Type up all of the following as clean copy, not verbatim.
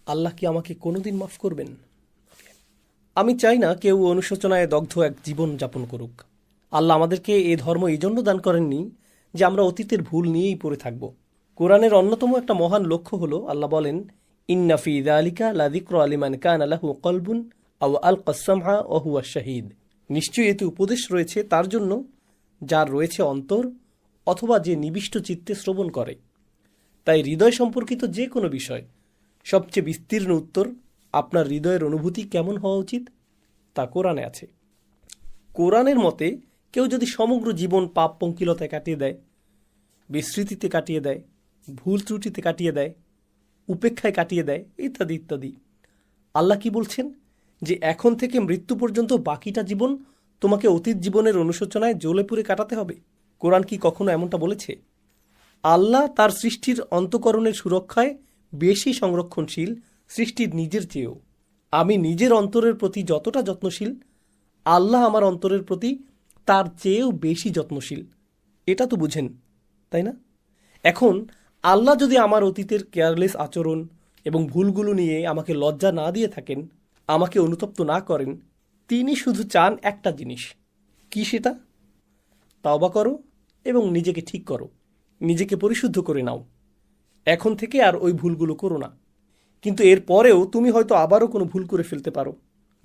আল্লাহ কি আমাকে কোনোদিন মাফ করবেন? আমি চাই না কেউ অনুশোচনায় দগ্ধ এক জীবন যাপন করুক। আল্লাহ আমাদেরকে এ ধর্ম এই জন্য দান করেননি যে আমরা অতীতের ভুল নিয়েই পড়ে থাকব। কোরআনের অন্যতম একটা মহান লক্ষ্য হলো আল্লাহ বলেন, ইন্না ফি যালিকা লাযিকরা লিমান কানা লাহু কলবুন আও আলকাস সামআ ওয়া হুয়া শাহীদ। নিশ্চয়ই এতে উপদেশ রয়েছে তার জন্য যার রয়েছে অন্তর অথবা যে নিবিষ্ট চিত্তে শ্রবণ করে। তাই হৃদয় সম্পর্কিত যে কোনো বিষয় সবচেয়ে বিস্তীর্ণ উত্তর আপনার হৃদয়ের অনুভূতি কেমন হওয়া উচিত তা কোরআনে আছে। কোরআনের মতে কেউ যদি সমগ্র জীবন পাপ পঙ্কিলতায় কাটিয়ে দেয়, বিস্মৃতিতে কাটিয়ে দেয়, ভুল ত্রুটিতে কাটিয়ে দেয়, উপেক্ষায় কাটিয়ে দেয়, ইত্যাদি ইত্যাদি, আল্লাহ কি বলছেন যে এখন থেকে মৃত্যু পর্যন্ত বাকিটা জীবন তোমাকে অতীত জীবনের অনুশোচনায় জ্বলে পুড়ে কাটাতে হবে? কোরআন কি কখনো এমনটা বলেছে? আল্লাহ তার সৃষ্টির অন্তঃকরণের সুরক্ষায় বেশি সংরক্ষণশীল সৃষ্টির নিজের চেয়েও। আমি নিজের অন্তরের প্রতি যতটা যত্নশীল, আল্লাহ আমার অন্তরের প্রতি তার চেয়েও বেশি যত্নশীল। এটা তো বুঝেন, তাই না? এখন আল্লাহ যদি আমার অতীতের কেয়ারলেস আচরণ এবং ভুলগুলো নিয়ে আমাকে লজ্জা না দিয়ে থাকেন, আমাকে অনুতপ্ত না করেন, তিনি শুধু চান একটা জিনিস। কি সেটা? তওবা করো এবং নিজেকে ঠিক করো, নিজেকে পরিশুদ্ধ করে নাও। এখন থেকে আর ওই ভুলগুলো করো না। কিন্তু এর পরেও তুমি হয়তো আবারও কোনো ভুল করে ফেলতে পারো।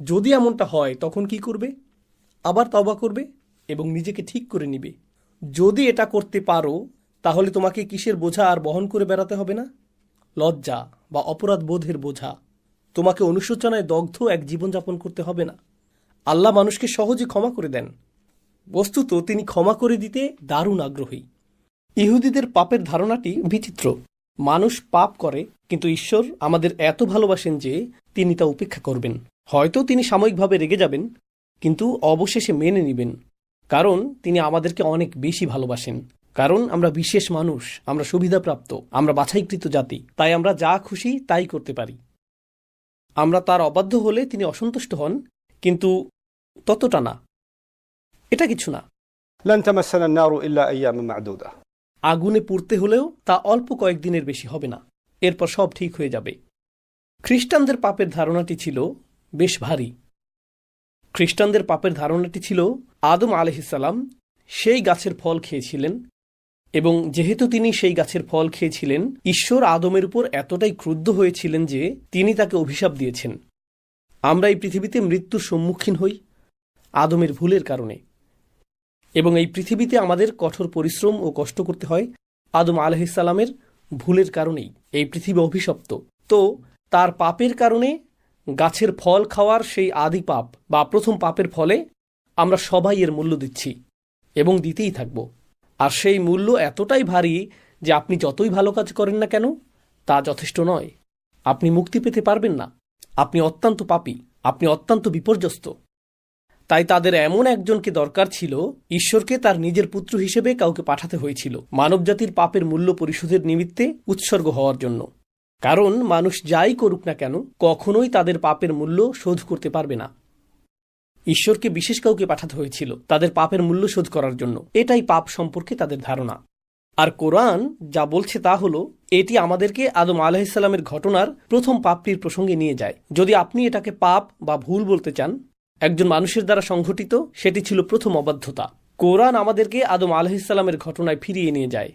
যদি এমনটা হয় তখন কি করবে? আবার তওবা করবে এবং নিজেকে ঠিক করে নিবে। যদি এটা করতে পারো তাহলে তোমাকে কিসের বোঝা আর বহন করে বেড়াতে হবে না? লজ্জা বা অপরাধ বোধের বোঝা। তোমাকে অনুশোচনায় দগ্ধ এক জীবনযাপন করতে হবে না। আল্লাহ মানুষকে সহজে ক্ষমা করে দেন। বস্তুত তিনি ক্ষমা করে দিতে দারুণ আগ্রহী। ইহুদিদের পাপের ধারণাটি বিচিত্র। মানুষ পাপ করে, কিন্তু ঈশ্বর আমাদের এত ভালোবাসেন যে তিনি তা উপেক্ষা করবেন। হয়তো তিনি সাময়িকভাবে রেগে যাবেন, কিন্তু অবশেষে মেনে নেবেন, কারণ তিনি আমাদেরকে অনেক বেশি ভালোবাসেন। কারণ আমরা বিশেষ মানুষ, আমরা সুবিধাপ্রাপ্ত, আমরা বাছাইকৃত জাতি, তাই আমরা যা খুশি তাই করতে পারি। আমরা তার অবাধ্য হলে তিনি অসন্তুষ্ট হন, কিন্তু ততটা না। এটা কিছু না। لن تمسنا النار إلا أياما معدودة। আগুনে পুড়তে হলেও তা অল্প কয়েকদিনের বেশি হবে না, এরপর সব ঠিক হয়ে যাবে। খ্রিস্টানদের পাপের ধারণাটি ছিল বেশ ভারী। খ্রিস্টানদের পাপের ধারণাটি ছিল আদম আলাইহিসসালাম সেই গাছের ফল খেয়েছিলেন, এবং যেহেতু তিনি সেই গাছের ফল খেয়েছিলেন, ঈশ্বর আদমের উপর এতটাই ক্রুদ্ধ হয়েছিলেন যে তিনি তাকে অভিশাপ দিয়েছেন। আমরা এই পৃথিবীতে মৃত্যুর সম্মুখীন হই আদমের ভুলের কারণে, এবং এই পৃথিবীতে আমাদের কঠোর পরিশ্রম ও কষ্ট করতে হয় আদম আলাইহিসসালামের ভুলের কারণেই। এই পৃথিবী অভিশপ্ত। তো তার পাপের কারণে গাছের ফল খাওয়ার সেই আদি পাপ বা প্রথম পাপের ফলে আমরা সবাই এর মূল্য দিচ্ছি এবং দিতেই থাকব। আর সেই মূল্য এতটাই ভারী যে আপনি যতই ভালো কাজ করেন না কেন তা যথেষ্ট নয়। আপনি মুক্তি পেতে পারবেন না। আপনি অত্যন্ত পাপী, আপনি অত্যন্ত বিপর্যস্ত। তাই তাদের এমন একজনকে দরকার ছিল, ঈশ্বরকে তার নিজের পুত্র হিসেবে কাউকে পাঠাতে হয়েছিল মানবজাতির পাপের মূল্য পরিশোধের নিমিত্তে উৎসর্গ হওয়ার জন্য। কারণ মানুষ যাই করুক না কেন কখনোই তাদের পাপের মূল্য শোধ করতে পারবে না। ঈশ্বরকে বিশেষ কাউকে পাঠাতে হয়েছিল তাদের পাপের মূল্য শোধ করার জন্য। এটাই পাপ সম্পর্কে তাদের ধারণা। আর কোরআন যা বলছে তা হলো, এটি আমাদেরকে আদম আলাইহিসসালামের ঘটনার প্রথম পাপটির প্রসঙ্গে নিয়ে যায়। যদি আপনি এটাকে পাপ বা ভুল বলতে চান একজন মানুষের দ্বারা সংঘটিত, সেটি ছিল প্রথম অবাধ্যতা। কোরআন আমাদেরকে আদম আলাইহিসসালামের ঘটনায় ফিরিয়ে নিয়ে যায়।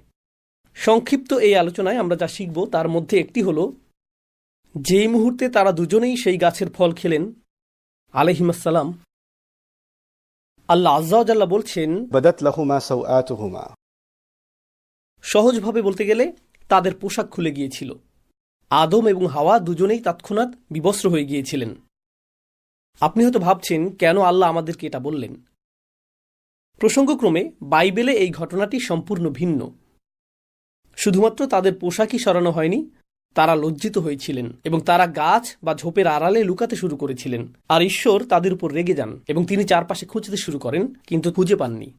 সংক্ষিপ্ত এই আলোচনায় আমরা যা শিখব তার মধ্যে একটি হলো, যেই মুহূর্তে তারা দুজনেই সেই গাছের ফল খেলেন আলাইহিমুসসালাম, আল্লাহ আযজা ওয়া জাল্লা বলছেন, بدت لهما سوآتهما। সহজভাবে বলতে গেলে তাদের পোশাক খুলে গিয়েছিল। আদম এবং হাওয়া দুজনেই তৎক্ষণাৎ বিবস্ত্র হয়ে গিয়েছিলেন। আপনি হয়তো ভাবছেন কেন আল্লাহ আমাদেরকে এটা বললেন। প্রসঙ্গক্রমে বাইবেলে এই ঘটনাটি সম্পূর্ণ ভিন্ন। শুধুমাত্র তাদের পোশাকই সরানো হয়নি, তারা লজ্জিত হয়েছিলেন এবং তারা গাছ বা ঝোপের আড়ালে লুকাতে শুরু করেছিলেন। আর ঈশ্বর তাদের উপর রেগে যান এবং তিনি চারপাশে খুঁজতে শুরু করেন, কিন্তু খুঁজে পাননি।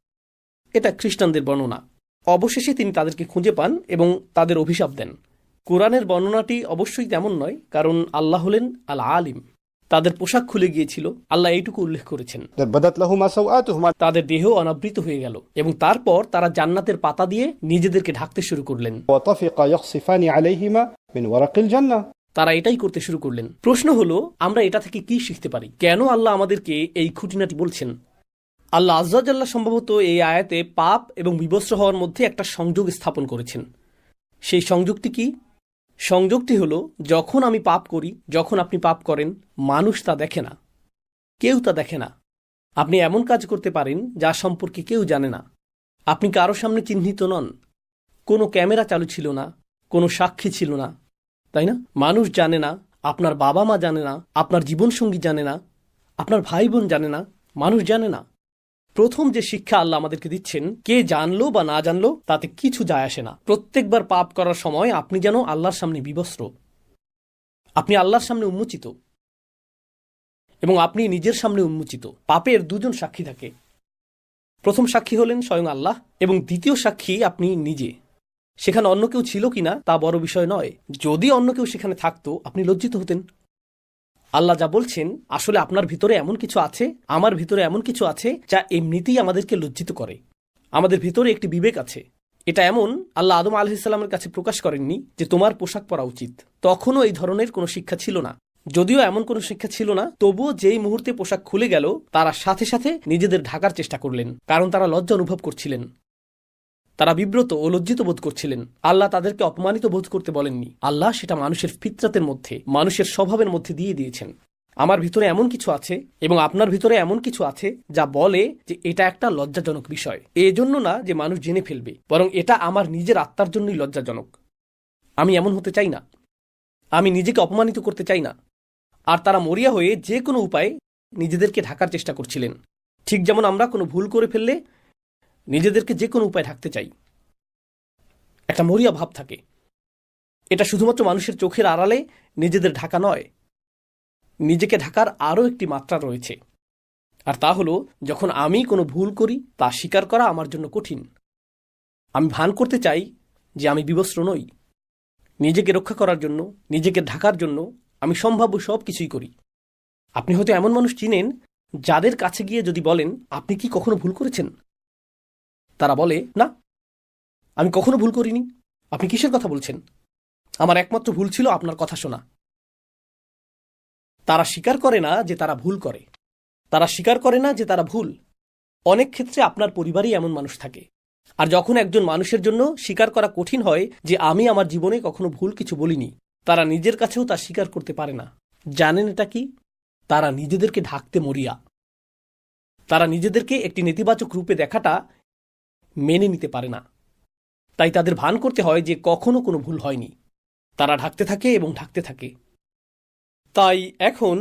এটা খ্রিস্টানদের বর্ণনা। অবশেষে তিনি তাদেরকে খুঁজে পান এবং তাদের অভিশাপ দেন। কোরআনের বর্ণনাটি অবশ্যই তেমন নয়, কারণ আল্লাহ হলেন আল আলিম। তাদের পোশাক খুলে গিয়েছিল, আল্লাহ এইটুকু উল্লেখ করেছেন। بدت لهما سوآتهما। তাদের দেহ অনাবৃত হয়ে গেল এবং তারপর তারা জান্নাতের পাতা দিয়ে নিজেদেরকে ঢাকতে শুরু করলেন। وطفقا يخصفان عليهما من ورق الجنة। তারা এটাই করতে শুরু করলেন। প্রশ্ন হলো, আমরা এটা থেকে কি শিখতে পারি? কেন আল্লাহ আমাদেরকে এই খুঁটিনাটি বলছেন? আল্লাহ আজ্জা জাল্লা সম্ভবত এই আয়াতে পাপ এবং বিবস্ত্র হওয়ার মধ্যে একটা সংযোগ স্থাপন করেছেন। সেই সংযোগটি কি? সংযোগটি হলো, যখন আমি পাপ করি, যখন আপনি পাপ করেন, মানুষ তা দেখে না, কেউ তা দেখে না। আপনি এমন কাজ করতে পারেন যা সম্পর্কে কেউ জানে না। আপনি কারো সামনে চিহ্নিত নন, কোনো ক্যামেরা চালু ছিল না, কোনো সাক্ষী ছিল না, তাই না? মানুষ জানে না, আপনার বাবা মা জানে না, আপনার জীবনসঙ্গী জানে না, আপনার ভাই বোন জানে না, মানুষ জানে না। প্রথম যে শিক্ষা আল্লাহ আমাদেরকে দিচ্ছেন, কে জানলো বা না জানলো তাতে কিছু যায় আসে না। প্রত্যেকবার পাপ করার সময় আপনি যেন আল্লাহর সামনে বিবস্ত্র, আপনি আল্লাহর সামনে উন্মোচিত এবং আপনি নিজের সামনে উন্মোচিত। পাপের দুজন সাক্ষী থাকে। প্রথম সাক্ষী হলেন স্বয়ং আল্লাহ এবং দ্বিতীয় সাক্ষী আপনি নিজে। সেখানে অন্য কেউ ছিল কিনা তা বড় বিষয় নয়। যদি অন্য কেউ সেখানে থাকতো, আপনি লজ্জিত হতেন। আল্লাহ যা বলছেন, আসলে আপনার ভিতরে এমন কিছু আছে, আমার ভিতরে এমন কিছু আছে যা এমনিতেই আমাদেরকে লজ্জিত করে। আমাদের ভিতরে একটি বিবেক আছে। এটা এমন, আল্লাহ আদম আলাইহিসসালামের কাছে প্রকাশ করেননি যে তোমার পোশাক পরা উচিত। তখনও এই ধরনের কোনো শিক্ষা ছিল না। যদিও এমন কোনো শিক্ষা ছিল না, তবুও যেই মুহূর্তে পোশাক খুলে গেল, তারা সাথে সাথে নিজেদের ঢাকার চেষ্টা করলেন, কারণ তারা লজ্জা অনুভব করছিলেন। তারা বিব্রত ও লজ্জিত বোধ করছিলেন। আল্লাহ তাদেরকে অপমানিত বোধ করতে বলেননি। আল্লাহ সেটা মানুষের ফিতরাতের মধ্যে, মানুষের স্বভাবের মধ্যে দিয়ে দিয়েছেন। আমার ভিতরে এমন কিছু আছে এবং আপনার ভিতরে এমন কিছু আছে যা বলে যে এটা একটা লজ্জাজনক বিষয়। এজন্য না যে মানুষ জেনে ফেলবে, বরং এটা আমার নিজের আত্মার জন্যই লজ্জাজনক। আমি এমন হতে চাই না, আমি নিজেকে অপমানিত করতে চাই না। আর তারা মরিয়া হয়ে যে কোনো উপায়ে নিজেদেরকে ঢাকার চেষ্টা করছিলেন, ঠিক যেমন আমরা কোনো ভুল করে ফেললে নিজেদেরকে যে কোনো উপায়ে ঢাকতে চাই। একটা মরিয়া ভাব থাকে। এটা শুধুমাত্র মানুষের চোখের আড়ালে নিজেদের ঢাকা নয়, নিজেকে ঢাকার আরও একটি মাত্রা রয়েছে। আর তা হলো, যখন আমি কোনো ভুল করি তা স্বীকার করা আমার জন্য কঠিন। আমি ভান করতে চাই যে আমি বিবস্ত্র নই। নিজেকে রক্ষা করার জন্য, নিজেকে ঢাকার জন্য আমি সম্ভাব্য সব কিছুই করি। আপনি হয়তো এমন মানুষ চিনেন যাদের কাছে গিয়ে যদি বলেন, আপনি কি কখনো ভুল করেছেন? তারা বলে, না, আমি কখনো ভুল করিনি। আপনি কিসের কথা বলছেন? আমার একমাত্র ভুল ছিল আপনার কথা শোনা। তারা স্বীকার করে না যে তারা ভুল করে। তারা স্বীকার করে না যে তারা ভুল। অনেক ক্ষেত্রে আপনার পরিবারেই এমন মানুষ থাকে। আর যখন একজন মানুষের জন্য স্বীকার করা কঠিন হয় যে আমি আমার জীবনে কখনো ভুল কিছু বলিনি, তারা নিজের কাছেও তা স্বীকার করতে পারে না। জানেন এটা কি? তারা নিজেদেরকে ঢাকতে মরিয়া। তারা নিজেদেরকে একটি নেতিবাচক রূপে দেখাটা মেনে নিতে পারে না। তাই তাদের ভান করতে হয় যে কখনো কোনো ভুল হয়নি। তারা ঢাকতে থাকে এবং ঢাকতে থাকে। তাই এখন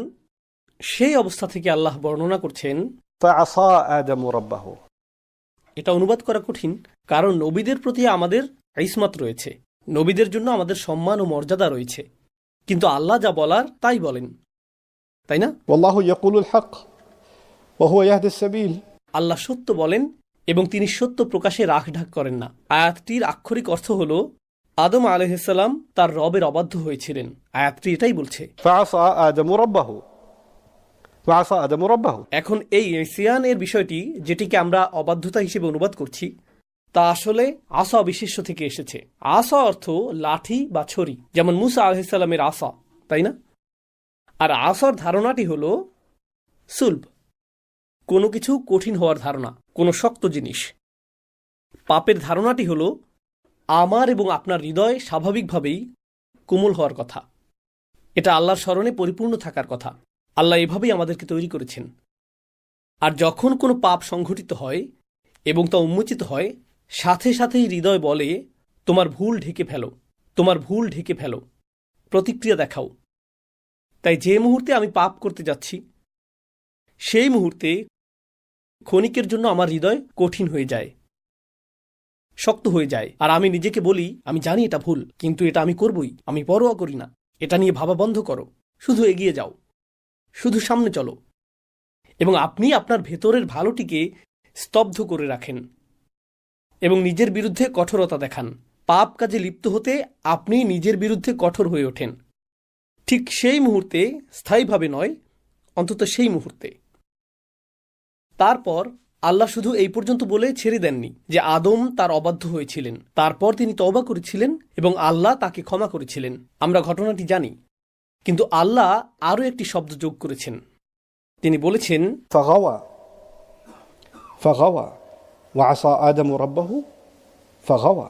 সেই অবস্থা থেকে আল্লাহ বর্ণনা করছেন, فعصى آدم ربه। এটা অনুবাদ করা কঠিন, কারণ নবীদের প্রতি আমাদের ইসমাত রয়েছে, নবীদের জন্য আমাদের সম্মান ও মর্যাদা রয়েছে। কিন্তু আল্লাহ যা বলার তাই বলেন, তাই না? والله يقول الحق وهو يهدي السبيل। আল্লাহ সত্য বলেন এবং তিনি সত্য প্রকাশে রাখঢাক করেন না। আয়াতটির আক্ষরিক অর্থ হল, আদম আলাইহিসসালাম তার রবের অবাধ্য হয়েছিলেন। আয়াতটি এটাই বলছে। فعصى آدم ربه فعصى آدم ربه। এখন এই ইসিয়ান এর বিষয়টি, যেটিকে আমরা অবাধ্যতা হিসেবে অনুবাদ করছি, তা আসলে আসা বিশেষ্য থেকে এসেছে। আসা অর্থ লাঠি বা ছড়ি, যেমন মুসা আলাইহিসসালামের আসা, তাই না? আর আসার ধারণাটি হল সুলব, কোনো কিছু কঠিন হওয়ার ধারণা, কোনো শক্ত জিনিস। পাপের ধারণাটি হল আমার এবং আপনার হৃদয় স্বাভাবিকভাবেই কোমল হওয়ার কথা। এটা আল্লাহর স্মরণে পরিপূর্ণ থাকার কথা। আল্লাহ এভাবেই আমাদেরকে তৈরি করেছেন। আর যখন কোনো পাপ সংঘটিত হয় এবং তা উন্মোচিত হয়, সাথে সাথেই হৃদয় বলে, তোমার ভুল ঢেকে ফেলো, তোমার ভুল ঢেকে ফেলো, প্রতিক্রিয়া দেখাও। তাই যে মুহূর্তে আমি পাপ করতে যাচ্ছি, সেই মুহূর্তে ক্ষণিকের জন্য আমার হৃদয় কঠিন হয়ে যায়, শক্ত হয়ে যায়। আর আমি নিজেকে বলি, আমি জানি এটা ভুল, কিন্তু এটা আমি করবই, আমি পরোয়া করি না। এটা নিয়ে ভাবা বন্ধ করো, শুধু এগিয়ে যাও, শুধু সামনে চলো। এবং আপনি আপনার ভেতরের ভালোটিকে স্তব্ধ করে রাখেন এবং নিজের বিরুদ্ধে কঠোরতা দেখান। পাপ কাজে লিপ্ত হতে আপনি নিজের বিরুদ্ধে কঠোর হয়ে ওঠেন। ঠিক সেই মুহূর্তে, স্থায়ীভাবে নয়, অন্তত সেই মুহূর্তে। তারপর আল্লাহ শুধু এই পর্যন্ত বলে ছেড়ে দেননি যে আদম তার অবাধ্য হয়েছিলেন। তারপর তিনি তওবা করেছিলেন এবং আল্লাহ তাকে ক্ষমা করেছিলেন। আমরা ঘটনাটি জানি। কিন্তু আল্লাহ আরও একটি শব্দ যোগ করেছেন। তিনি বলেছেন, فغوى فغوى وعصى آدم ربه فغوى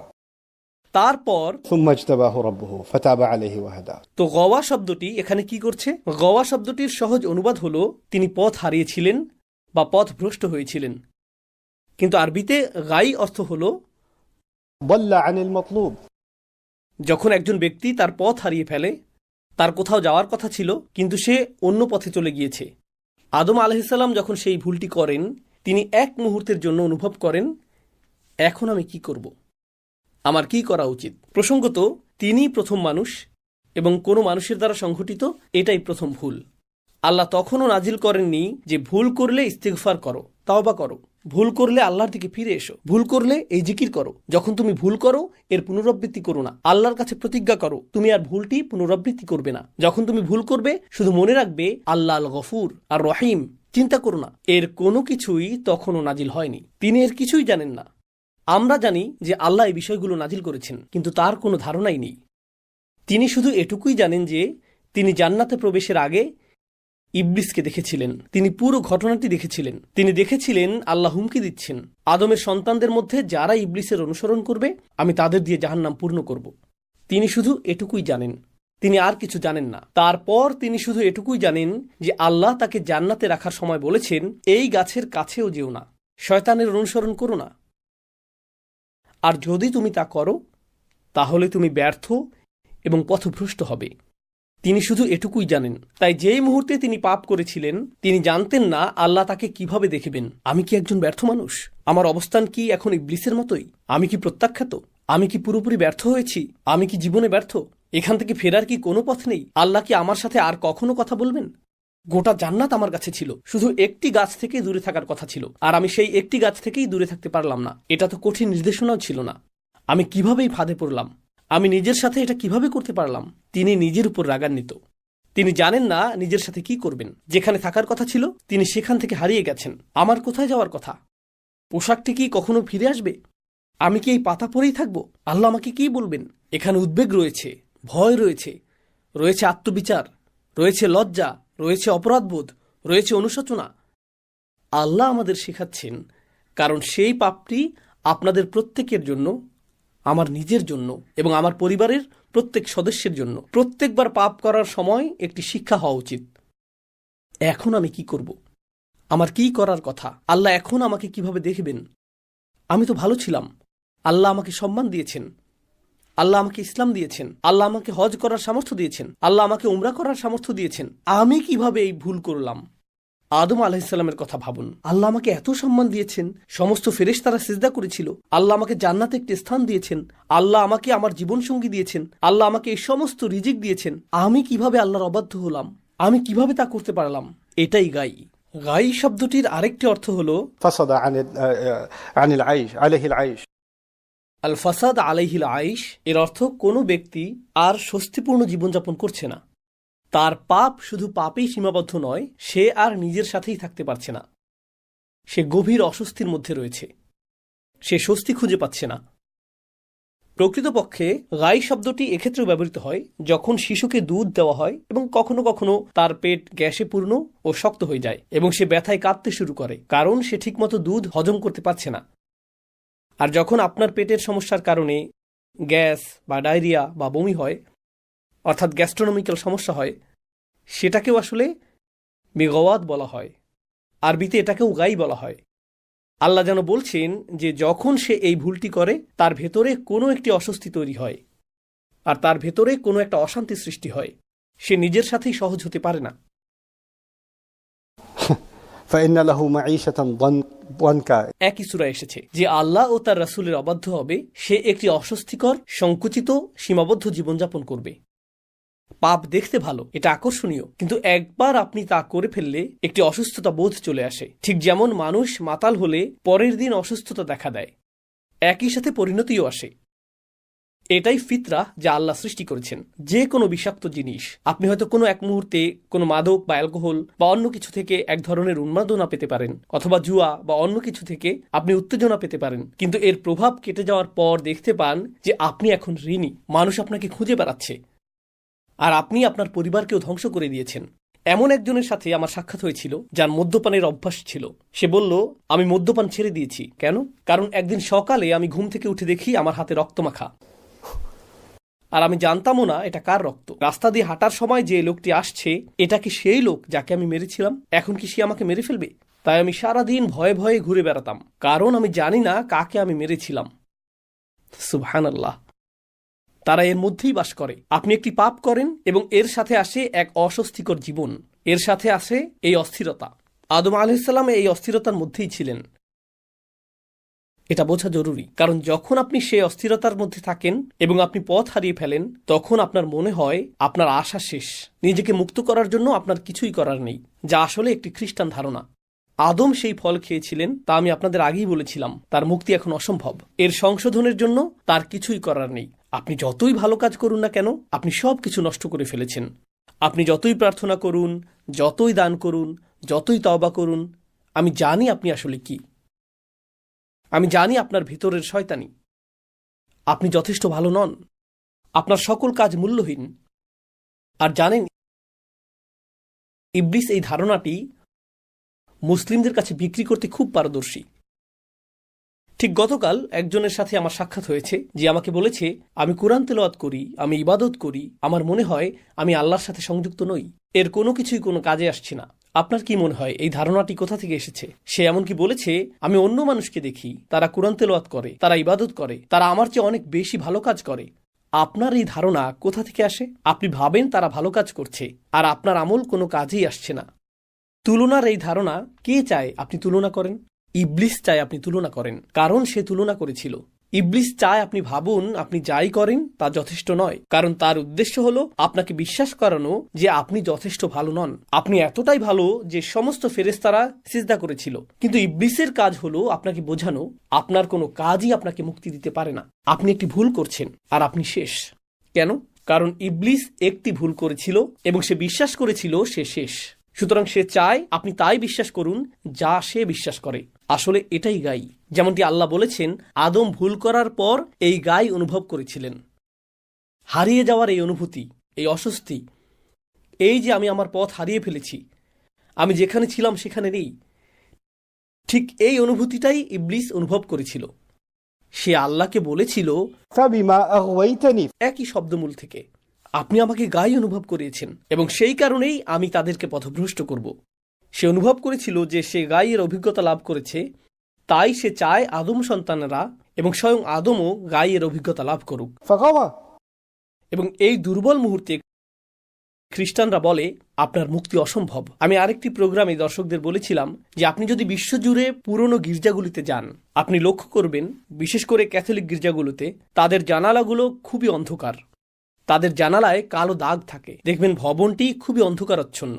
তারপর। ثم اجتباه ربه فتاب عليه وهدى। তো গওয়া শব্দটি এখানে কি করছে? গওয়া শব্দটির সহজ অনুবাদ হলো তিনি পথ হারিয়েছিলেন বা পথ ভ্রষ্ট হয়েছিলেন। কিন্তু আরবিতে গাই অর্থ হলো ضل عن المطلوب। যখন একজন ব্যক্তি তার পথ হারিয়ে ফেলে, তার কোথাও যাওয়ার কথা ছিল কিন্তু সে অন্য পথে চলে গিয়েছে। আদম আলাইহিসসালাম যখন সেই ভুলটি করেন, তিনি এক মুহূর্তের জন্য অনুভব করেন, এখন আমি কি করব, আমার কি করা উচিত। প্রসঙ্গত, তিনিই প্রথম মানুষ এবং কোনো মানুষের দ্বারা সংঘটিত এটাই প্রথম ভুল। আল্লাহ তখনও নাজিল করেননি যে ভুল করলে ইস্তিগফার করো, তাওবা করো, ভুল করলে আল্লাহর দিকে ফিরে এসো, ভুল করলে এই জিকির করো। যখন তুমি ভুল করো এর পুনরাবৃত্তি করো না, আল্লাহর কাছে প্রতিজ্ঞা করো তুমি আর ভুলটি পুনরাবৃত্তি করবে না। যখন তুমি ভুল করবে শুধু মনে রাখবে আল্লাহ আল গফুর আর রহিম, চিন্তা করো না। এর কোনো কিছুই তখনও নাজিল হয়নি, তিনি এর কিছুই জানেন না। আমরা জানি যে আল্লাহ এই বিষয়গুলো নাজিল করেছেন, কিন্তু তার কোনো ধারণাই নেই। তিনি শুধু এটুকুই জানেন যে তিনি জান্নাতে প্রবেশের আগে ইবলিসকে দেখেছিলেন, তিনি পুরো ঘটনাটি দেখেছিলেন। তিনি দেখেছিলেন আল্লাহ হুমকি দিচ্ছেন, আদমের সন্তানদের মধ্যে যারা ইবলিসের অনুসরণ করবে আমি তাদের দিয়ে জাহান্নাম পূর্ণ করব। তিনি শুধু এটুকুই জানেন, তিনি আর কিছু জানেন না। তারপর তিনি শুধু এটুকুই জানেন যে আল্লাহ তাকে জান্নাতে রাখার সময় বলেছেন, এই গাছের কাছেও যেও না, শয়তানের অনুসরণ করো না, আর যদি তুমি তা করো তাহলে তুমি ব্যর্থ এবং পথভ্রষ্ট হবে। তিনি শুধু এটুকুই জানেন। তাই যেই মুহূর্তে তিনি পাপ করেছিলেন তিনি জানতেন না আল্লাহ তাকে কিভাবে দেখবেন। আমি কি একজন ব্যর্থ মানুষ? আমার অবস্থান কি এখন ইবলিসের মতোই? আমি কি প্রত্যাখ্যাত? আমি কি পুরোপুরি ব্যর্থ হয়েছি? আমি কি জীবনে ব্যর্থ? এখান থেকে ফেরার কি কোনো পথ নেই? আল্লাহ কি আমার সাথে আর কখনো কথা বলবেন? গোটা জান্নাত আমার কাছে ছিল, শুধু একটি গাছ থেকে দূরে থাকার কথা ছিল, আর আমি সেই একটি গাছ থেকেই দূরে থাকতে পারলাম না। এটা তো কঠিন নির্দেশনাও ছিল না। আমি কিভাবেই ফাঁদে পড়লাম? আমি নিজের সাথে এটা কিভাবে করতে পারলাম? তিনি নিজের উপর রাগান্বিত। তিনি জানেন না নিজের সাথে কি করবেন। যেখানে থাকার কথা ছিল তিনি সেখান থেকে হারিয়ে গেছেন। আমার কোথায় যাওয়ার কথা? পোশাকটি কি কখনো ফিরে আসবে? আমি কি এই পাতা পরেই থাকবো? আল্লাহ আমাকে কি বলবেন? এখানে উদ্বেগ রয়েছে, ভয় রয়েছে, রয়েছে আত্মবিচার, রয়েছে লজ্জা, রয়েছে অপরাধবোধ, রয়েছে অনুশোচনা। আল্লাহ আমাদের শেখাচ্ছেন, কারণ সেই পাপটি আপনাদের প্রত্যেকের জন্য, আমার নিজের জন্য এবং আমার পরিবারের প্রত্যেক সদস্যের জন্য। প্রত্যেকবার পাপ করার সময় একটি শিক্ষা হওয়া উচিত। এখন আমি কি করব? আমার কি করার কথা? আল্লাহ এখন আমাকে কিভাবে দেখবেন? আমি তো ভালো ছিলাম, আল্লাহ আমাকে সম্মান দিয়েছেন, আল্লাহ আমাকে ইসলাম দিয়েছেন, আল্লাহ আমাকে হজ করার সামর্থ্য দিয়েছেন, আল্লাহ আমাকে উমরা করার সামর্থ্য দিয়েছেন। আমি কিভাবে এই ভুল করলাম? আদম আলাইহিসসালামের কথা ভাবুন। আল্লাহ আমাকে এত সম্মান দিয়েছেন, সমস্ত ফেরেশতারা সিজদা করেছিল, আল্লাহ আমাকে জান্নাতে একটি স্থান দিয়েছেন, আল্লাহ আমাকে আমার জীবনসঙ্গী দিয়েছেন, আল্লাহ আমাকে এই সমস্ত রিজিক দিয়েছেন। আমি কিভাবে আল্লাহর অবাধ্য হলাম? আমি কিভাবে তা করতে পারলাম? এটাই গাই। গাই শব্দটির আরেকটি অর্থ হলো فصد عن العيش عليه العيش। আল ফাসাদ আলাইহিল আইশ এর অর্থ কোনো ব্যক্তি আর স্বস্তিপূর্ণ জীবনযাপন করছে না। তার পাপ শুধু পাপেই সীমাবদ্ধ নয়, সে আর নিজের সাথেই থাকতে পারছে না। সে গভীর অস্বস্তির মধ্যে রয়েছে, সে স্বস্তি খুঁজে পাচ্ছে না। প্রকৃতপক্ষে গাই শব্দটি এক্ষেত্রেও ব্যবহৃত হয় যখন শিশুকে দুধ দেওয়া হয় এবং কখনো কখনো তার পেট গ্যাসে পূর্ণ ও শক্ত হয়ে যায় এবং সে ব্যথায় কাঁদতে শুরু করে, কারণ সে ঠিকমতো দুধ হজম করতে পারছে না। আর যখন আপনার পেটের সমস্যার কারণে গ্যাস বা ডায়রিয়া বা বমি হয়, অর্থাৎ গ্যাস্ট্রোনমিক্যাল সমস্যা হয়, সেটাকেও আসলে বেগওয়াত বলা হয়। আরবিতে এটাকেও গাই বলা হয়। আল্লাহ যেন বলছেন যে যখন সে এই ভুলটি করে তার ভেতরে কোনো একটি অস্বস্তি তৈরি হয় আর তার ভেতরে কোনো একটা অশান্তি সৃষ্টি হয়, সে নিজের সাথেই সহজ হতে পারে না। فإن له معيشة ضنكا। একই সূরায় এসেছে যে আল্লাহ ও তার রাসূলের অবাধ্য হবে, সে একটি অস্বস্তিকর, সংকুচিত, সীমাবদ্ধ জীবনযাপন করবে। পাপ দেখতে ভালো, এটা আকর্ষণীয়, কিন্তু একবার আপনি তা করে ফেললে একটি অসুস্থতা বোধ চলে আসে। ঠিক যেমন মানুষ মাতাল হলে পরের দিন অসুস্থতা দেখা দেয়, একই সাথে পরিণতিও আসে। এটাই ফিতরা যা আল্লাহ সৃষ্টি করেছেন। যে কোনো বিষাক্ত জিনিস, আপনি হয়তো কোনো এক মুহূর্তে কোনো মাদক বা অ্যালকোহল বা অন্য কিছু থেকে এক ধরনের উন্মাদনা পেতে পারেন, অথবা জুয়া বা অন্য কিছু থেকে আপনি উত্তেজনা পেতে পারেন, কিন্তু এর প্রভাব কেটে যাওয়ার পর দেখতে পান যে আপনি এখন ঋণী। মানুষ আপনাকে খুঁজে বেড়াচ্ছে, আর আপনি আপনার পরিবারকেও ধ্বংস করে দিয়েছেন। এমন একজনের সাথে আমার সাক্ষাৎ হয়েছিল যার মদ্যপানের অভ্যাস ছিল। সে বলল, আমি মদ্যপান ছেড়ে দিয়েছি। কেন? কারণ একদিন সকালে আমি ঘুম থেকে উঠে দেখি আমার হাতে রক্তমাখা। আর আমি জানতামও না এটা কার রক্ত। রাস্তা দিয়ে হাঁটার সময় যে লোকটি আসছে, এটা কি সেই লোক যাকে আমি মেরেছিলাম? এখন কি সে আমাকে মেরে ফেলবে? তাই আমি সারাদিন ভয়ে ভয়ে ঘুরে বেড়াতাম, কারণ আমি জানি না কাকে আমি মেরেছিলাম। সুবহানাল্লাহ। তারা এর মধ্যেই বাস করে। আপনি একটি পাপ করেন এবং এর সাথে আসে এক অস্বস্তিকর জীবন, এর সাথে আসে এই অস্থিরতা। আদম আলাইহিসসালাম এই অস্থিরতার মধ্যেই ছিলেন। এটা বোঝা জরুরি, কারণ যখন আপনি সেই অস্থিরতার মধ্যে থাকেন এবং আপনি পথ হারিয়ে ফেলেন, তখন আপনার মনে হয় আপনার আশা শেষ। নিজেকে মুক্ত করার জন্য আপনার কিছুই করার নেই, যা আসলে একটি খ্রিস্টান ধারণা। আদম সেই ফল খেয়েছিলেন, তা আমি আপনাদের আগেই বলেছিলাম। তার মুক্তি এখন অসম্ভব। এর সংশোধনের জন্য তার কিছুই করার নেই। আপনি যতই ভালো কাজ করুন না কেন, আপনি সব কিছু নষ্ট করে ফেলেছেন। আপনি যতই প্রার্থনা করুন, যতই দান করুন, যতই তওবা করুন, আমি জানি আপনি আসলে কি। আমি জানি আপনার ভিতরের শয়তানি। আপনি যথেষ্ট ভালো নন। আপনার সকল কাজ মূল্যহীন। আর জানেন, ইবলিস এই ধারণাটি মুসলিমদের কাছে বিক্রি করতে খুব পারদর্শী। ঠিক গতকাল একজনের সাথে আমার সাক্ষাৎ হয়েছে, যে আমাকে বলেছে, আমি কোরআন তেলাওয়াত করি, আমি ইবাদত করি, আমার মনে হয় আমি আল্লাহর সাথে সংযুক্ত নই। এর কোনো কিছুই কোনো কাজে আসছে না। আপনার কি মনে হয় এই ধারণাটি কোথা থেকে এসেছে? সে এমনকি বলেছে, আমি অন্য মানুষকে দেখি, তারা কোরআন তেলাওয়াত করে, তারা ইবাদত করে, তারা আমার চেয়ে অনেক বেশি ভালো কাজ করে। আপনার এই ধারণা কোথা থেকে আসে? আপনি ভাবেন তারা ভালো কাজ করছে, আর আপনার আমল কোনো কাজেই আসছে না। তুলনার এই ধারণা কে চায় আপনি তুলনা করেন? ইবলিস চায় আপনি তুলনা করেন, কারণ সে তুলনা করেছিল। ইবলিস চায় আপনি ভাবুন আপনি যাই করেন তা যথেষ্ট নয়, কারণ তার উদ্দেশ্য হলো আপনাকে বিশ্বাস করানো যে আপনি যথেষ্ট ভালো নন। আপনি এতটাই ভালো যে সমস্ত ফেরেশতারা সিজদা করেছিল। কিন্তু ইবলিসের কাজ হলো আপনাকে বোঝানো আপনার কোনো কাজই আপনাকে মুক্তি দিতে পারে না। আপনি একটি ভুল করছেন আর আপনি শেষ। কেন? কারণ ইবলিস একটি ভুল করেছিল এবং সে বিশ্বাস করেছিল সে শেষ। সুতরাং সে চায় আপনি তাই বিশ্বাস করুন যা সে বিশ্বাস করে। আসলে এটাই গাই। যেমনটি আল্লাহ বলেছেন, আদম ভুল করার পর এই গাই অনুভব করেছিলেন। হারিয়ে যাওয়ার এই অনুভূতি, এই অস্বস্তি, এই যে আমি আমার পথ হারিয়ে ফেলেছি, আমি যেখানে ছিলাম সেখানে নেই, ঠিক এই অনুভূতিটাই ইবলিস অনুভব করেছিল। সে আল্লাহকে বলেছিল فبما أغويتني একই শব্দমূল থেকে, আপনি আমাকে গাই অনুভব করিয়েছেন এবং সেই কারণেই আমি তাদেরকে পথভ্রষ্ট করব। সে অনুভব করেছিল যে সে গাইয়ের অভিজ্ঞতা লাভ করেছে, তাই সে চায় আদম সন্তানেরা এবং স্বয়ং আদমও গাইয়ের অভিজ্ঞতা লাভ করুক। فغوى এবং এই দুর্বল মুহূর্তে খ্রিস্টানরা বলে আপনার মুক্তি অসম্ভব। আমি আরেকটি প্রোগ্রামে দর্শকদের বলেছিলাম যে আপনি যদি বিশ্বজুড়ে পুরনো গির্জাগুলিতে যান, আপনি লক্ষ্য করবেন বিশেষ করে ক্যাথলিক গির্জাগুলোতে তাদের জানালাগুলো খুবই অন্ধকার। তাদের জানালায় কালো দাগ থাকে। দেখবেন ভবনটি খুবই অন্ধকারাচ্ছন্ন,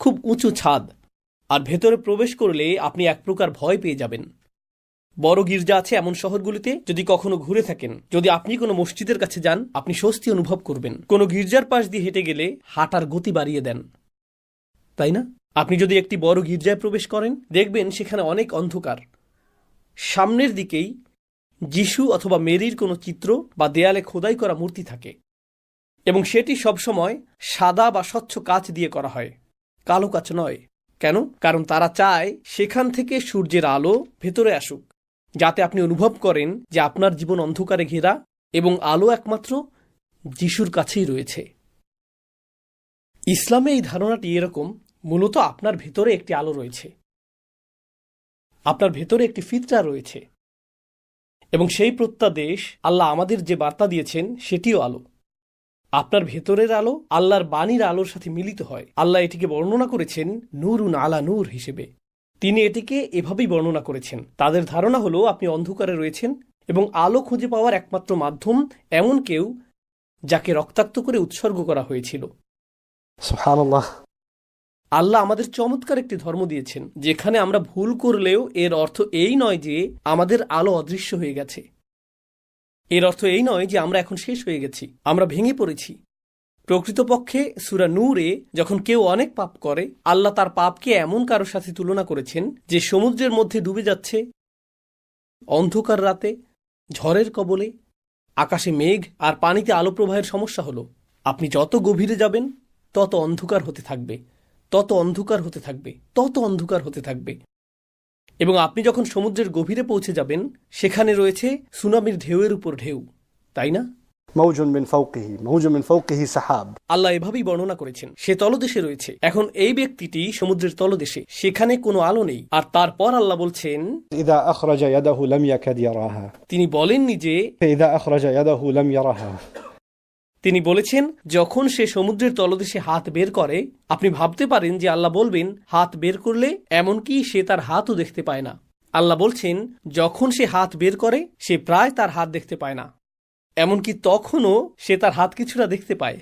খুব উঁচু ছাদ, আর ভেতরে প্রবেশ করলে আপনি এক প্রকার ভয় পেয়ে যাবেন। বড় গির্জা আছে এমন শহরগুলিতে যদি কখনো ঘুরে থাকেন, যদি আপনি কোনো মসজিদের কাছে যান, আপনি স্বস্তি অনুভব করবেন। কোনো গির্জার পাশ দিয়ে হেঁটে গেলে হাঁটার গতি বাড়িয়ে দেন, তাই না? আপনি যদি একটি বড় গির্জায় প্রবেশ করেন, দেখবেন সেখানে অনেক অন্ধকার। সামনের দিকেই যিশু অথবা মেরির কোনো চিত্র বা দেয়ালে খোদাই করা মূর্তি থাকে এবং সেটি সবসময় সাদা বা স্বচ্ছ কাচ দিয়ে করা হয়, কালো কাচ নয়। কেন? কারণ তারা চায় সেখান থেকে সূর্যের আলো ভেতরে আসুক, যাতে আপনি অনুভব করেন যে আপনার জীবন অন্ধকারে ঘেরা এবং আলো একমাত্র যিশুর কাছেই রয়েছে। ইসলামে এই ধারণাটি এরকম, মূলত আপনার ভেতরে একটি আলো রয়েছে, আপনার ভেতরে একটি ফিতরা রয়েছে এবং সেই প্রত্যাদেশ আল্লাহ আমাদের যে বার্তা দিয়েছেন সেটিও আলো। আপনার ভেতরের আলো আল্লাহর বাণীর আলোর সাথে মিলিত হয়। আল্লাহ এটিকে বর্ণনা করেছেন নূরুন আলা নূর হিসেবে। তিনি এটিকে এভাবেই বর্ণনা করেছেন। তাদের ধারণা হলো আপনি অন্ধকারে রয়েছেন এবং আলো খুঁজে পাওয়ার একমাত্র মাধ্যম এমন কেউ যাকে রক্তাক্ত করে উৎসর্গ করা হয়েছিল। সুবহানাল্লাহ। আল্লাহ আমাদের চমৎকার একটি ধর্ম দিয়েছেন, যেখানে আমরা ভুল করলেও এর অর্থ এই নয় যে আমাদের আলো অদৃশ্য হয়ে গেছে। এর অর্থ এই নয় যে আমরা এখন শেষ হয়ে গেছি, আমরা ভেঙে পড়েছি। প্রকৃতপক্ষে সূরা নূরে যখন কেউ অনেক পাপ করে, আল্লাহ তার পাপকে এমন কারোর সাথে তুলনা করেছেন যে সমুদ্রের মধ্যে ডুবে যাচ্ছে, অন্ধকার রাতে, ঝড়ের কবলে, আকাশে মেঘ আর পানিতে আলো প্রবাহের সমস্যা হলো। আপনি যত গভীরে যাবেন তত অন্ধকার হতে থাকবে, তত অন্ধকার হতে থাকবে, তত অন্ধকার হতে থাকবে। এবং আপনি যখন সমুদ্রের গভীরে পৌঁছে যাবেন, সেখানে রয়েছে সুনামির ঢেউয়ের উপর ঢেউ, তাই না? موج من فوقه موج من فوقه سحاب আল্লাহ এভাবেই বর্ণনা করেছেন, সে তলদেশে রয়েছে। এখন এই ব্যক্তিটি সমুদ্রের তলদেশে, সেখানে কোনো আলো নেই। আর তারপর আল্লাহ বলছেন, إذا أخرج يده لم يكد يراها তিনি বলেননি যে, إذا أخرج يده لم يرها তিনি বলেছেন যখন সে সমুদ্রের তলদেশে হাত বের করে, আপনি ভাবতে পারেন যে আল্লাহ বলবেন হাত বের করলে, এমনকি সে তার হাতও দেখতে পায় না। আল্লাহ বলছেন যখন সে হাত বের করে, সে প্রায় তার হাত দেখতে পায় না, এমনকি তখনও সে তার হাত কিছুটা দেখতে পায়।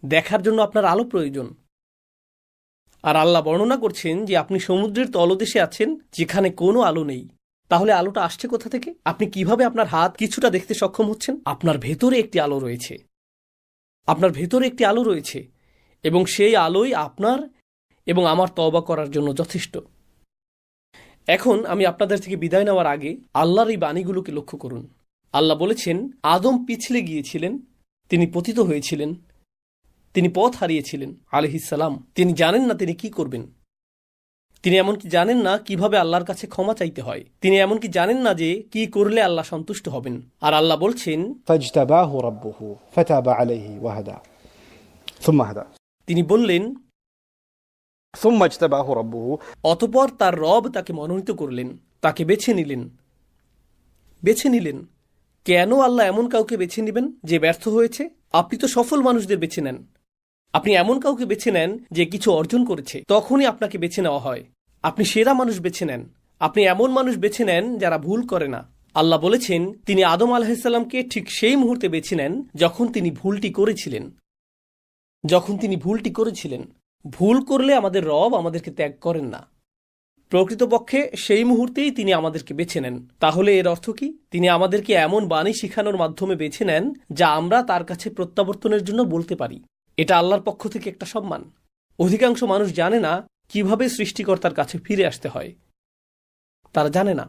দেখার জন্য আপনার আলো প্রয়োজন। আর আল্লাহ বর্ণনা করছেন যে আপনি সমুদ্রের তলদেশে আছেন যেখানে কোনো আলো নেই। তাহলে আলোটা আসছে কোথা থেকে? আপনি কিভাবে আপনার হাত কিছুটা দেখতে সক্ষম হচ্ছেন? আপনার ভেতরে একটি আলো রয়েছে, আপনার ভেতরে একটি আলো রয়েছে, এবং সেই আলোই আপনার এবং আমার তওবা করার জন্য যথেষ্ট। এখন আমি আপনাদের থেকে বিদায় নেওয়ার আগে আল্লাহর এই বাণীগুলোকে লক্ষ্য করুন। আল্লাহ বলেছেন আদম পিছলে গিয়েছিলেন, তিনি পতিত হয়েছিলেন, তিনি পথ হারিয়েছিলেন আলাইহিসসালাম। তিনি জানেন না তিনি কি করবেন, তিনি এমনকি জানেন না কিভাবে আল্লাহর কাছে ক্ষমা চাইতে হয়, তিনি এমনকি জানেন না যে কি করলে আল্লাহ সন্তুষ্ট হবেন। আর আল্লাহ বলছেন فاجتباه ربه فتاب عليه وهدى ثم هدى তিনি বললেন, ثم اجتباه ربه অতঃপর তার রব তাকে মনোনীত করলেন, তাকে বেছে নিলেন। বেছে নিলেন কেন? আল্লাহ এমন কাউকে বেছে নেবেন যে ব্যর্থ হয়েছে? আপনি তো সফল মানুষদের বেছে নেন। আপনি এমন কাউকে বেছে নেন যে কিছু অর্জন করেছে, তখনই আপনাকে বেছে নেওয়া হয়। আপনি সেরা মানুষ বেছে নেন। আপনি এমন মানুষ বেছে নেন যারা ভুল করে না। আল্লাহ বলেছেন তিনি আদম আলাইহিসসালামকে ঠিক সেই মুহূর্তে বেছে নেন যখন তিনি ভুলটি করেছিলেন। যখন তিনি ভুলটি করেছিলেন। ভুল করলে আমাদের রব আমাদেরকে ত্যাগ করেন না। প্রকৃতপক্ষে সেই মুহূর্তেই তিনি আমাদেরকে বেছে নেন। তাহলে এর অর্থ কি? তিনি আমাদেরকে এমন বাণী শিখানোর মাধ্যমে বেছে নেন যা আমরা তার কাছে প্রত্যাবর্তনের জন্য বলতে পারি। এটা আল্লাহর পক্ষ থেকে একটা সম্মান। অধিকাংশ মানুষ জানে না কিভাবে সৃষ্টিকর্তার কাছে ফিরে আসতে হয়, তারা জানে না।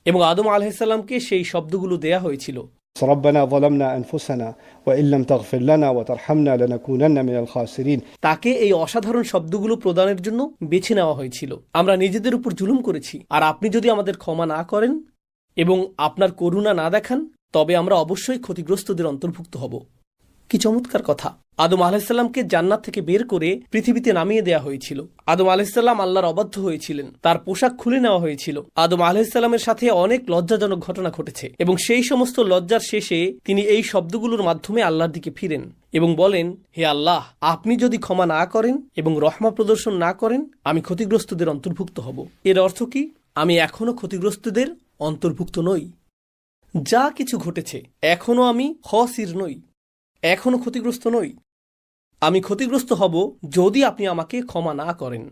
এবং আদম আলাইহিসসালামকে সেই শব্দগুলো দেয়া হয়েছিল, ربنا ظلمنا أنفسنا وإن لم تغفر لنا وترحمنا لنكونن من الخاسرين তাকে এই অসাধারণ শব্দগুলো প্রদানের জন্য বেছে নেওয়া হয়েছিল। আমরা নিজেদের উপর জুলুম করেছি, আর আপনি যদি আমাদের ক্ষমা না করেন এবং আপনার করুণা না দেখান, তবে আমরা অবশ্যই ক্ষতিগ্রস্তদের অন্তর্ভুক্ত হব। কি চমৎকার কথা! আদম আলাইহিসসালামকে জান্নাত থেকে বের করে পৃথিবীতে নামিয়ে দেয়া হয়েছিল। আদম আলাইহিসসালাম আল্লাহর অবাধ্য হয়েছিলেন, তার পোশাক খুলে নেওয়া হয়েছিল। আদম আলাইহিসসালামের সাথে অনেক লজ্জাজনক ঘটনা ঘটেছে, এবং সেই সমস্ত লজ্জার শেষে তিনি এই শব্দগুলোর মাধ্যমে আল্লাহর দিকে ফিরেন এবং বলেন, হে আল্লাহ, আপনি যদি ক্ষমা না করেন এবং রহমত প্রদর্শন না করেন, আমি ক্ষতিগ্রস্তদের অন্তর্ভুক্ত হব। এর অর্থ কি? আমি এখনো ক্ষতিগ্রস্তদের অন্তর্ভুক্ত নই। যা কিছু ঘটেছে, এখনো আমি খাসির নই, এখনো ক্ষতিগ্রস্ত নই। আমি ক্ষতিগ্রস্ত হব যদি আপনি আমাকে ক্ষমা না করেন।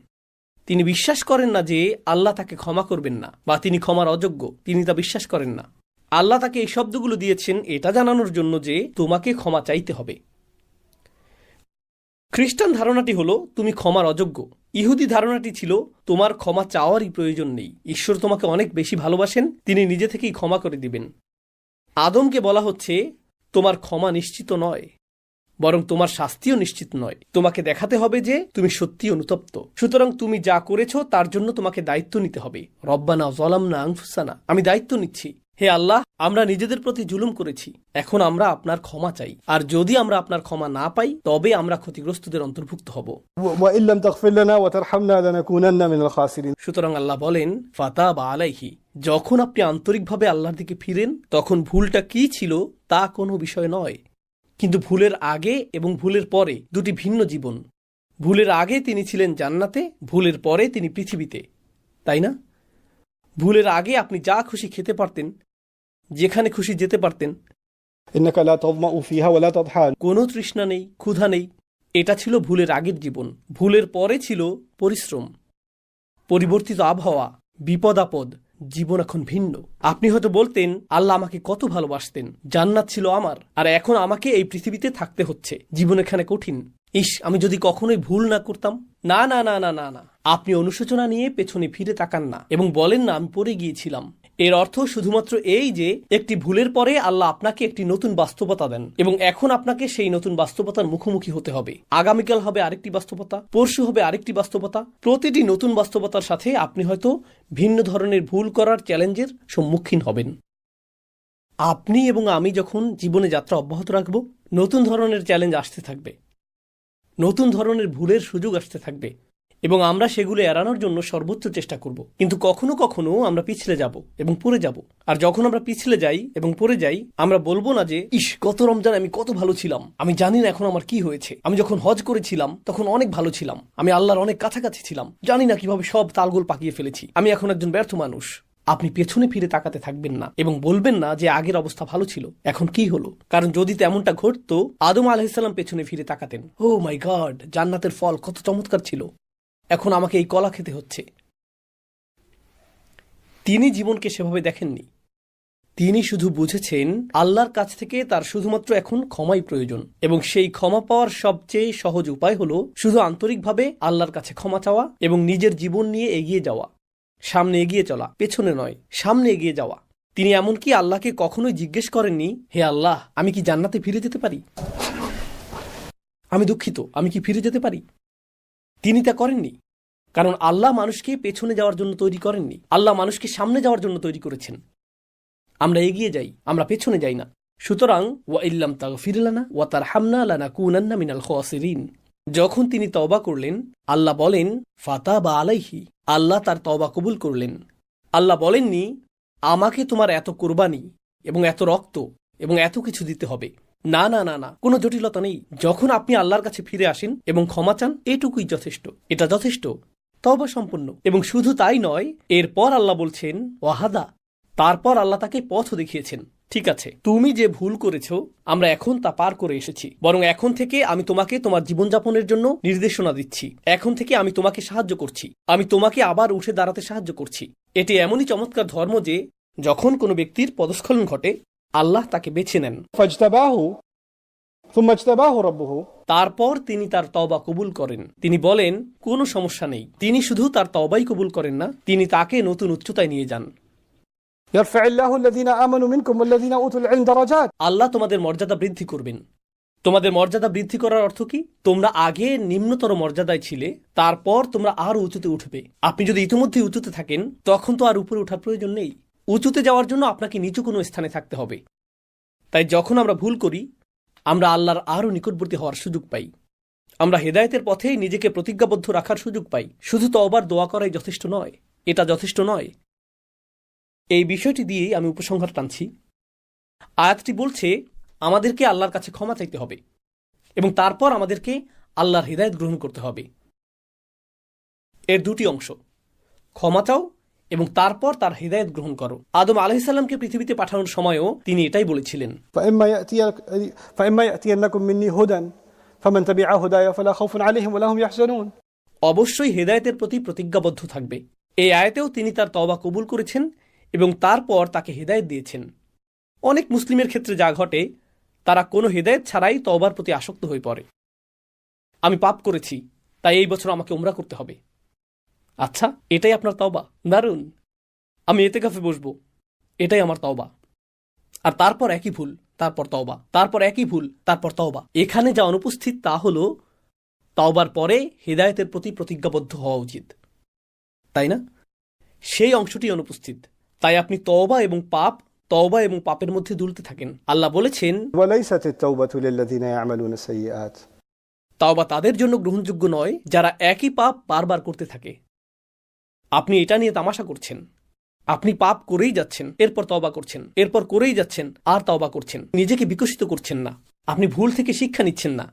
তিনি বিশ্বাস করেন না যে আল্লাহ তাকে ক্ষমা করবেন না, বা তিনি ক্ষমার অযোগ্য, তিনি তা বিশ্বাস করেন না। আল্লাহ তাকে এই শব্দগুলো দিয়েছেন এটা জানানোর জন্য যে তোমাকে ক্ষমা চাইতে হবে। খ্রিস্টান ধারণাটি হলো তুমি ক্ষমার অযোগ্য। ইহুদি ধারণাটি ছিল তোমার ক্ষমা চাওয়ারই প্রয়োজন নেই, ঈশ্বর তোমাকে অনেক বেশি ভালোবাসেন, তিনি নিজে থেকেই ক্ষমা করে দিবেন। আদমকে বলা হচ্ছে তোমার ক্ষমা নিশ্চিত নয়, বরং তোমার শাস্তিও নিশ্চিত নয়। তোমাকে দেখাতে হবে যে তুমি সত্যি অনুতপ্ত। সুতরাং তুমি যা করেছ তার জন্য তোমাকে দায়িত্ব নিতে হবে। রব্বানা যালামনা আনফুসানা, আমি দায়িত্ব নিচ্ছি। হে আল্লাহ, আমরা নিজেদের প্রতি জুলুম করেছি, এখন আমরা আপনার ক্ষমা চাই। আর যদি আমরা আপনার ক্ষমা না পাই, তবে আমরা ক্ষতিগ্রস্তদের অন্তর্ভুক্ত হব। وإن لم تغفر لنا وترحمنا لنكونن من الخاسرين সুতরাং আল্লাহ বলেন ফাতাবা আলাইহি, যখন আপনি আন্তরিকভাবে আল্লাহর দিকে ফিরেন, তখন ভুলটা কি ছিল তা কোনো বিষয় নয়। কিন্তু ভুলের আগে এবং ভুলের পরে দুটি ভিন্ন জীবন। ভুলের আগে তিনি ছিলেন জান্নাতে, ভুলের পরে তিনি পৃথিবীতে, তাই না? ভুলের আগে আপনি যা খুশি খেতে পারতেন, যেখানে খুশি যেতে পারতেন, إنك لا تظمأ فيها ولا تضحى কোনো তৃষ্ণা নেই, ক্ষুধা নেই। এটা ছিল ভুলের আগের জীবন। ভুলের পরে ছিল পরিশ্রম, পরিবর্তিত আবহাওয়া, বিপদ আপদ। জীবন এখন ভিন্ন। আপনি হয়তো বলতেন আল্লাহ আমাকে কত ভালোবাসতেন, জান্নাত ছিল আমার, আর এখন আমাকে এই পৃথিবীতে থাকতে হচ্ছে, জীবন এখানে কঠিন। ইস, আমি যদি কখনোই ভুল না করতাম। না না না না না না, আপনি অনুশোচনা নিয়ে পেছনে ফিরে তাকান না এবং বলেন না আমি পড়ে গিয়েছিলাম। এর অর্থ শুধুমাত্র এই যে একটি ভুলের পরে আল্লাহ আপনাকে একটি নতুন বাস্তবতা দেন এবং এখন আপনাকে সেই নতুন বাস্তবতার মুখোমুখি হতে হবে। আগামীকাল হবে আরেকটি বাস্তবতা, পরশু হবে আরেকটি বাস্তবতা। প্রতিটি নতুন বাস্তবতার সাথে আপনি হয়তো ভিন্ন ধরনের ভুল করার চ্যালেঞ্জের সম্মুখীন হবেন। আপনি এবং আমি যখন জীবনে যাত্রা অব্যাহত রাখব, নতুন ধরনের চ্যালেঞ্জ আসতে থাকবে, নতুন ধরনের ভুলের সুযোগ আসতে থাকবে এবং আমরা সেগুলো এড়ানোর জন্য সর্বোচ্চ চেষ্টা করব। কিন্তু কখনো কখনো আমরা পিছলে যাব এবং পড়ে যাব। আর যখন আমরা পিছলে যাই এবং পড়ে যাই, আমরা বলবো না যে ইস, গত রমজান আমি কত ভালো ছিলাম, আমি জানি না এখন আমার কি হয়েছে, আমি যখন হজ করেছিলাম তখন অনেক ভালো ছিলাম, আমি আল্লাহর অনেক কাছাকাছি ছিলাম, জানি না কিভাবে সব তালগোল পাকিয়ে ফেলেছি, আমি এখন একজন ব্যর্থ মানুষ। আপনি পেছনে ফিরে তাকাতে থাকবেন না এবং বলবেন না যে আগের অবস্থা ভালো ছিল, এখন কি হলো। কারণ যদি তেমনটা ঘটতো, আদম আলাইহিসসালাম পেছনে ফিরে তাকাতেন, ও মাই গড, জান্নাতের ফল কত চমৎকার ছিল, এখন আমাকে এই কলা খেতে হচ্ছে। তিনি জীবনকে সেভাবে দেখেননি। তিনি শুধু বুঝেছেন আল্লাহর কাছ থেকে তার শুধুমাত্র এখন ক্ষমাই প্রয়োজন এবং সেই ক্ষমা পাওয়ার সবচেয়ে সহজ উপায় হলো শুধু আন্তরিকভাবে আল্লাহর কাছে ক্ষমা চাওয়া এবং নিজের জীবন নিয়ে এগিয়ে যাওয়া। সামনে এগিয়ে চলা, পেছনে নয়, সামনে এগিয়ে যাওয়া। তিনি এমনকি আল্লাহকে কখনোই জিজ্ঞেস করেননি, হে আল্লাহ, আমি কি জান্নাতে ফিরে যেতে পারি, আমি দুঃখিত, আমি কি ফিরে যেতে পারি। তিনি তা করেননি, কারণ আল্লাহ মানুষকে পেছনে যাওয়ার জন্য তৈরি করেননি, আল্লাহ মানুষকে সামনে যাওয়ার জন্য তৈরি করেছেন। আমরা এগিয়ে যাই, আমরা পেছনে যাই না। সুতরাং ওয়া ইল্লাম তাগফির লানা ওয়া তারহামনা লানাকুনান্না মিনাল খাসিরিন। যখন তিনি তওবা করলেন, আল্লাহ বলেন ফাতাবা আলাইহি, আল্লাহ তার তওবা কবুল করলেন। আল্লাহ বলেননি আমাকে তোমার এত কুরবানি এবং এত রক্ত এবং এত কিছু দিতে হবে। না না না না, কোনো জটিলতা নেই। যখন আপনি আল্লাহর কাছে ফিরে আসেন এবং ক্ষমা চান, এটুকুই যথেষ্ট, এটা যথেষ্ট, তওবা সম্পন্ন। এবং শুধু তাই নয়, এরপর আল্লাহ বলছেন ওয়াহাদা, তারপর আল্লাহ তাকে পথও দেখিয়েছেন। ঠিক আছে, তুমি যে ভুল করেছো আমরা এখন তা পার করে এসেছি, বরং এখন থেকে আমি তোমাকে তোমার জীবনযাপনের জন্য নির্দেশনা দিচ্ছি, এখন থেকে আমি তোমাকে সাহায্য করছি, আমি তোমাকে আবার উঠে দাঁড়াতে সাহায্য করছি। এটি এমনই চমৎকার ধর্ম যে যখন কোনো ব্যক্তির পদস্খলন ঘটে, আল্লাহ তাকে বেছে নেন, فاجتباه ثم اجتباه ربه তারপর তিনি তার তওবা কবুল করেন। তিনি বলেন কোনো সমস্যা নেই। তিনি শুধু তার তওবাই কবুল করেন না, তিনি তাকে নতুন উচ্চতায় নিয়ে যান। يرفع الله الذين آمنوا منكم والذين أوتوا العلم درجات। আল্লাহ তোমাদের মর্যাদা বৃদ্ধি করবেন। তোমাদের মর্যাদা বৃদ্ধি করার অর্থ কি? তোমরা আগে নিম্নতর মর্যাদায় ছিলে, তারপর তোমরা আরো উঁচুতে উঠবে। আপনি যদি ইতিমধ্যে উঁচুতে থাকেন, তখন তো আর উপরে ওঠার প্রয়োজন নেই। উঁচুতে যাওয়ার জন্য আপনাকে নিচু কোনো স্থানে থাকতে হবে। তাই যখন আমরা ভুল করি, আমরা আল্লাহর আরো নিকটবর্তী হওয়ার সুযোগ পাই। আমরা হেদায়েতের পথে নিজেকে প্রতিজ্ঞাবদ্ধ রাখার সুযোগ পাই। শুধু তওবার দোয়া করাই যথেষ্ট নয়, এটা যথেষ্ট নয়। এই বিষয়টি দিয়েই আমি উপসংহার টানছি। আয়াতটি বলছে আমাদেরকে আল্লাহর কাছে ক্ষমা চাইতে হবে এবং তারপর আমাদেরকে আল্লাহর হিদায়াত গ্রহণ করতে হবে। এর দুটি অংশ, ক্ষমা চাও এবং তারপর তার হিদায়াত গ্রহণ করো। আদম আলাইহিস সালামকে পৃথিবীতে পাঠানোর সময়ও তিনি এটাই বলেছিলেন, فإما يأتينكم مني هدى فمن تبع هداي فلا خوف عليهم ولا هم يحزنون। অবশ্যই হেদায়েতের প্রতি প্রতিজ্ঞাবদ্ধ থাকবে। এই আয়াতেও তিনি তার তওবা কবুল করেছেন এবং তারপর তাকে হেদায়েত দিয়েছেন। অনেক মুসলিমের ক্ষেত্রে যা ঘটে, তারা কোনো হেদায়েত ছাড়াই তওবার প্রতি আসক্ত হয়ে পড়ে। আমি পাপ করেছি, তাই এই বছর আমাকে উমরা করতে হবে। আচ্ছা, এটাই আপনার তওবা? দারুণ। আমি ইতিকাফে বসবো, এটাই আমার তওবা। আর তারপর একই ভুল, তারপর তওবা, তারপর একই ভুল, তারপর তওবা। এখানে যা অনুপস্থিত তা হলো তওবার পরে হেদায়েতের প্রতি প্রতিজ্ঞাবদ্ধ হওয়া উচিত, তাই না? সেই অংশটি অনুপস্থিত। তাই আপনি তওবা এবং পাপের মধ্যে দুলতে থাকেন। আল্লাহ বলেছেন وليست التوبة للذين يعملون السيئات। তওবা তাদের জন্য গ্রহণযোগ্য নয় যারা একই পাপ বারবার করতে থাকে। আপনি এটা নিয়ে তামাশা করছেন। আপনি পাপ করেই যাচ্ছেন, এরপর তওবা করছেন, এরপর করেই যাচ্ছেন, আর তওবা করছেন। নিজেকে বিকশিত করছেন না। আপনি ভুল থেকে শিক্ষা নিচ্ছেন না।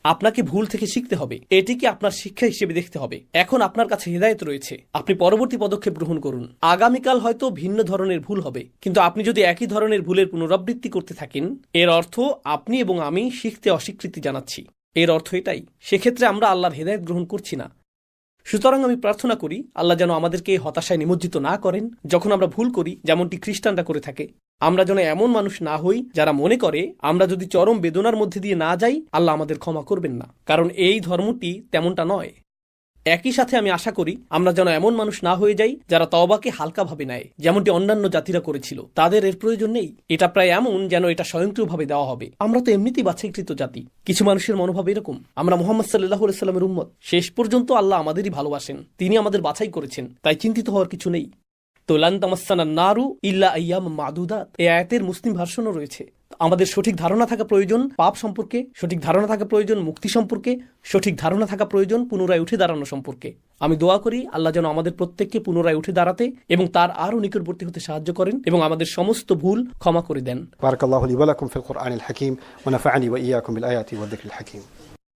আপনাকে ভুল থেকে শিখতে হবে, এটিকে আপনার শিক্ষা হিসেবে দেখতে হবে। এখন আপনার কাছে হিদায়াত রয়েছে, আপনি পরবর্তী পদক্ষেপ গ্রহণ করুন। আগামীকাল হয়তো ভিন্ন ধরনের ভুল হবে, কিন্তু আপনি যদি একই ধরনের ভুলের পুনরাবৃত্তি করতে থাকেন, এর অর্থ আপনি এবং আমি শিখতে অস্বীকৃতি জানাচ্ছি। এর অর্থ এটাই। সেক্ষেত্রে আমরা আল্লাহর হিদায়াত গ্রহণ করছি না। সুতরাং আমি প্রার্থনা করি আল্লাহ যেন আমাদেরকে হতাশায় নিমজ্জিত না করেন যখন আমরা ভুল করি, যেমনটি খ্রিস্টানরা করে থাকে। আমরা যেন এমন মানুষ না হই যারা মনে করে আমরা যদি চরম বেদনার মধ্যে দিয়ে না যাই, আল্লাহ আমাদের ক্ষমা করবেন না। কারণ এই ধর্মটি তেমনটা নয়। একই সাথে আমি আশা করি আমরা যেন এমন মানুষ না হয়ে যাই যারা তওবাকে হালকাভাবে নেয়, যেমনটি অন্যান্য জাতিরা করেছিল। তাদের এর প্রয়োজন নেই। এটা প্রায় এমন যেন এটা স্বয়ংক্রিয়ভাবে দেওয়া হবে। আমরা তো এমনিতেই বাছাইকৃত জাতি। কিছু মানুষের মনোভাব এরকম, আমরা মুহাম্মদ সাল্লাল্লাহু আলাইহি সাল্লামের উম্মত। শেষ পর্যন্ত আল্লাহ আমাদেরই ভালোবাসেন, তিনি আমাদের বাছাই করেছেন, তাই চিন্তিত হওয়ার কিছু নেই। তো লান তামাসসানা নারু ইল্লা আইয়াম মাদুদাত, এই আয়াতের মুসলিম ভার্সনও রয়েছে। আমাদের সঠিক ধারণা থাকা প্রয়োজন পাপ সম্পর্কে, সঠিক ধারণা থাকা প্রয়োজন মুক্তি সম্পর্কে, সঠিক ধারণা থাকা প্রয়োজন পুনরায় উঠে দাঁড়ানো সম্পর্কে। আমি দোয়া করি আল্লাহ যেন আমাদের প্রত্যেককে পুনরায় উঠে দাঁড়াতে এবং তার আরও নিকটবর্তী হতে সাহায্য করেন এবং আমাদের সমস্ত ভুল ক্ষমা করে দেন। بارك الله لي ولكم في القرآن الحكيم ونفعني وإياكم بالآيات والذكر الحكيم.